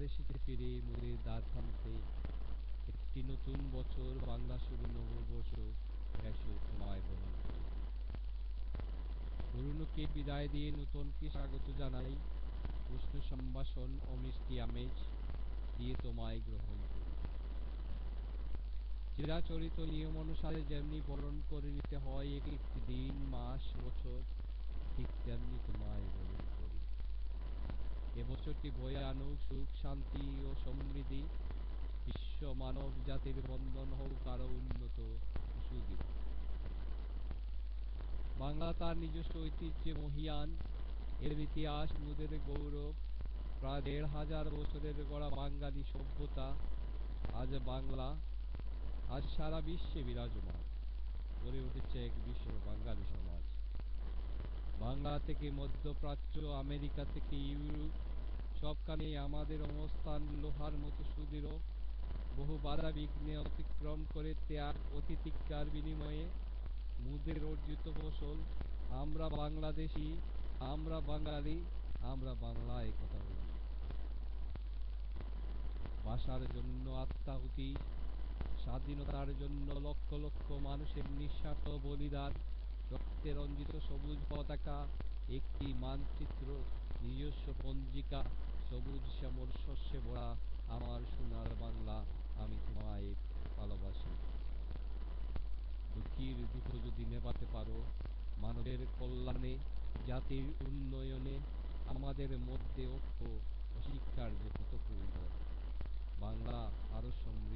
আবার এসেছে ফিরে মোদের দ্বার থামতে। একটি নতুন বছর, বাংলা শুভ নববর্ষ, এসো তোমায় বরণ করি। পুরনোকে বিদায় দিয়ে নতুনকে স্বাগত জানাই, উষ্ণ সম্ভাষণ ও মিষ্টি আমেজ দিয়ে তোমায় গ্রহণ করি। চিরাচরিত নিয়ম অনুসারে যেমনি বরণ করে নিতে হয় এক একটি দিন, মাস, বছর, ঠিক তেমনি তোমায় বরণ করি। এবছরটি বয়ে আনুক সুখ, শান্তি ও সমৃদ্ধি। বিশ্ব মানব জাতির বন্ধন হোক আরো উন্নত ও সুদৃঢ়। বাংলা তার নিজস্ব ঐতিহ্যে মহীয়ান, এর ইতিহাস মোদের গৌরব। প্রায় ১,৫০০ বছরের গড়া বাঙালি সভ্যতা আজ বাংলা, আজ সারা বিশ্বে বিরাজমান। গড়ে উঠেছে এক বিশ্ব বাঙালি সমাজ। বাংলা থেকে মধ্যপ্রাচ্য, আমেরিকা থেকে ইউরোপ, সবখানেই আমাদের অবস্থান লোহার মতো সুদৃঢ়। বহু বাধা বিঘ্নে অতিক্রম করে ত্যাগ ও তিতিক্ষার বিনিময়ে মোদের অর্জিত ফসল। আমরা বাংলাদেশী, আমরা বাঙালি, আমরা বাংলায় কথা বলি। ভাষার জন্য আত্মাহুতি, স্বাধীনতার জন্য লক্ষ লক্ষ মানুষের নিঃস্বার্থ বলিদান। রক্তে রঞ্জিত সবুজ পতাকা, একটি মানচিত্র, নিজস্ব পঞ্জিকা, সবুজ শ্যামল শস্যে ভরা আমার সোনার বাংলা, আমি তোমায় ভালোবাসি। দুঃখীর দুঃখ যদি নেভাতে পারো, মানবের কল্যাণে, জাতির উন্নয়নে আমাদের মধ্যে ঐক্য ও শিক্ষার যে কত প্রয়োজন। বাংলা আরো সমৃদ্ধ